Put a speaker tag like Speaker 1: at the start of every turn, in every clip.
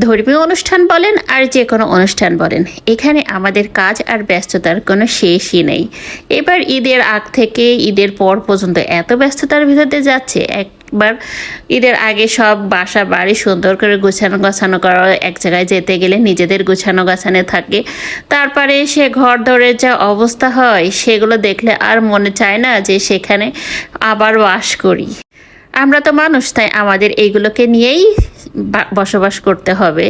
Speaker 1: ধর্মীয় অনুষ্ঠান বলেন আর যে কোনো অনুষ্ঠান বলেন, এখানে আমাদের কাজ আর ব্যস্ততার কোনো শেষই নেই। এবার ঈদের আগ থেকে ঈদের পর পর্যন্ত এত ব্যস্ততার ভিতর দিয়ে যাচ্ছে। একবার ঈদের আগে সব বাসা বাড়ি সুন্দর করে গুছানো গাছানো করা, এক জায়গায় যেতে গেলে নিজেদের গুছানো গাছানো থাকে। তারপরে সে ঘর ধরে যা অবস্থা হয় সেগুলো দেখলে আর মনে চায় না যে সেখানে আবার বাস করি। আমরা তো মানুষ, তাই আমাদের এইগুলোকে নিয়েই বসবাস করতে হবে।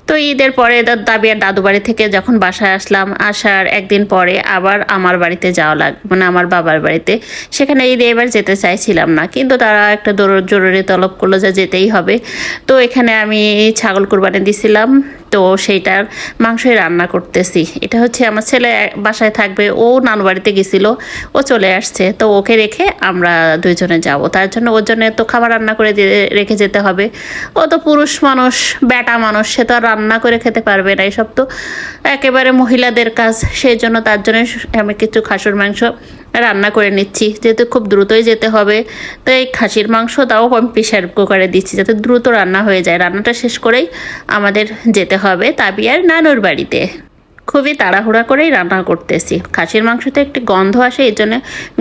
Speaker 1: তো ঈদের পরে দাবি আর দাদু বাড়ি থেকে যখন বাসায় আসলাম, আসার একদিন পরে আবার আমার বাড়িতে যাওয়া লাগবে, মানে আমার বাবার বাড়িতে। সেখানে ঈদে এবার যেতে চাইছিলাম না, কিন্তু তারা একটা জরুরি তলব করলো যে যেতেই হবে। তো এখানে আমি ছাগল কুরবানি দিছিলাম, তো সেইটার মাংসই রান্না করতেছি। এটা হচ্ছে আমার ছেলে বাসায় থাকবে, ও নানু বাড়িতে গেছিলো, ও চলে আসছে, তো ওকে রেখে আমরা দুইজনে যাব। তার জন্য ওর জন্য তো খাবার রান্না করে রেখে যেতে হবে। ও তো পুরুষ মানুষ, বেটা মানুষ, সে তো আর রান্না করে খেতে পারবে না, এসব তো একেবারে মহিলাদের কাজ। সেই জন্য তার জন্য আমি কিছু খাসির মাংস রান্না করে নিচ্ছি, যেহেতু খুব দ্রুতই যেতে হবে। তো এই খাসির মাংস তাও আমি প্রেশার কুকারে দিচ্ছি যাতে দ্রুত রান্না হয়ে যায়। রান্নাটা শেষ করেই আমাদের যেতে হবে তাবিয়ার নানুর বাড়িতে। খুবই তাড়াহুড়া করেই রান্না করতেছি। খাসির মাংসতে একটি গন্ধ আসে, এই জন্য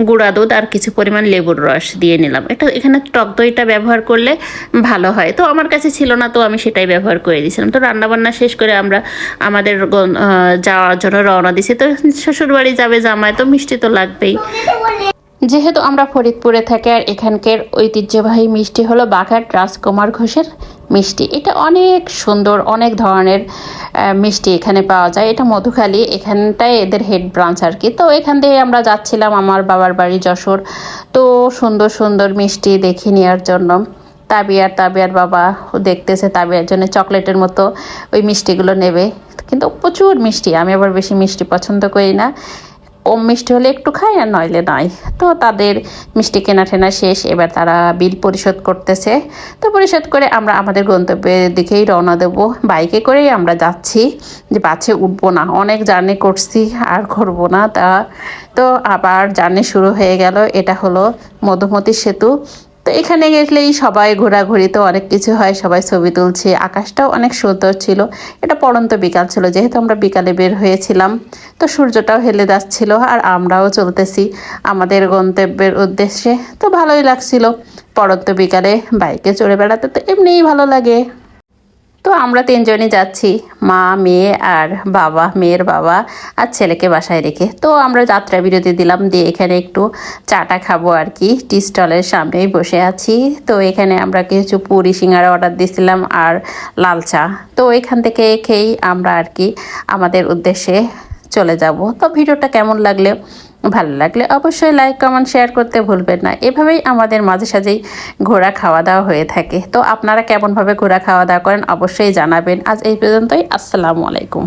Speaker 1: গুঁড়া দুধ আর কিছু পরিমাণ লেবুর রস দিয়ে নিলাম। এটা এখানে টক দইটা ব্যবহার করলে ভালো হয়, তো আমার কাছে ছিল না, তো আমি সেটাই ব্যবহার করে দিয়েছিলাম। তো রান্নাবান্না শেষ করে আমরা আমাদের যাওয়ার জন্য রওনা দিছি। তো শ্বশুরবাড়ি যাবে জামাই, তো মিষ্টি তো লাগবেই। যেহেতু আমরা ফরিদপুরে থাকি, আর এখানকার ঐতিহ্যবাহী মিষ্টি হলো বাঘাট রাজকুমার ঘোষের মিষ্টি। এটা অনেক সুন্দর, অনেক ধরনের মিষ্টি এখানে পাওয়া যায়। এটা মধুখালী, এখানটায় এদের হেড ব্রাঞ্চ আর কি। তো এখান থেকে আমরা যাচ্ছিলাম আমার বাবার বাড়ি যশোর। তো সুন্দর সুন্দর মিষ্টি দেখে নেওয়ার জন্য তাবিয়ার বাবা দেখতেছে তাবিয়ার জন্য চকলেটের মতো ওই মিষ্টিগুলো নেবে, কিন্তু প্রচুর মিষ্টি। আমি আবার বেশি মিষ্টি পছন্দ করি না, কম মিষ্টি হলে একটু খাই আর নইলে নয়। তো তাদের মিষ্টি কেনা টেনা শেষ, এবার তারা বিল পরিশোধ করতেছে। তো পরিশোধ করে আমরা আমাদের গন্তব্যের দিকেই রওনা দেবো। বাইকে করেই আমরা যাচ্ছি, যে বাসে উঠবো না, অনেক জার্নি করছি আর করবো না। তো আবার জার্নি শুরু হয়ে গেল। এটা হলো মধুমতি সেতু। তো এখানে গেলেই সবাই ঘোরাঘুরি, তো অনেক কিছু হয়, সবাই ছবি তুলছে। আকাশটাও অনেক সুন্দর ছিল। এটা পড়ন্ত বিকাল ছিল, যেহেতু আমরা বিকালে বের হয়েছিলাম। তো সূর্যটাও হেলে যাচ্ছিল আর আমরাও চলতেছি আমাদের গন্তব্যের উদ্দেশ্যে। তো ভালোই লাগছিল পড়ন্ত বিকালে বাইকে চড়ে বেড়াতে, তো এমনিই ভালো লাগে। তো আমরা তিনজনই যাচ্ছি, মা, মেয়ে আর বাবা, মেয়ের বাবা আর ছেলেকে বাসায় রেখে। তো আমরা যাত্রা বিরতি দিলাম, দিয়ে এখানে একটু চাটা খাবো আর কি। টি স্টলের সামনেই বসে আছি। তো এখানে আমরা কিছু পুরি সিঙ্গারা অর্ডার দিয়েছিলাম আর লাল চা। তো এখান থেকে খেয়েই আমরা আর কি আমাদের উদ্দেশ্যে চলে যাব। তো ভিডিওটা কেমন লাগলে, ভালো লাগলে অবশ্যই লাইক কমেন্ট শেয়ার করতে ভুলবেন না। এভাবেই আমাদের মাঝে সাঝেই ঘোরা খাওয়া দাওয়া হয়ে থাকে। তো আপনারা কেমনভাবে ঘোরা খাওয়া দাওয়া করেন অবশ্যই জানাবেন। আজ এই পর্যন্তই, আসসালামু আলাইকুম।